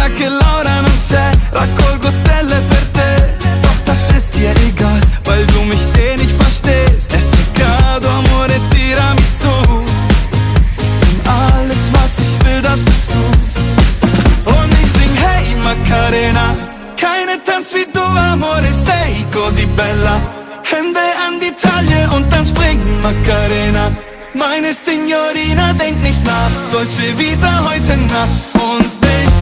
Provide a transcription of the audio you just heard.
ora che Laura non c'è, raccolgo stelle per te. Doch das ist dir egal, weil du mich eh nicht verstehst. Essicado, Amore, Tiramisu. Denn alles, was ich will, das bist du. Und ich sing, hey Macarena, keine tanzt wie du, Amore, sei così bella. Hände an die Taille und dann spring, Macarena. Meine Signorina, denk nicht nach, Dolce Vita heute Nacht.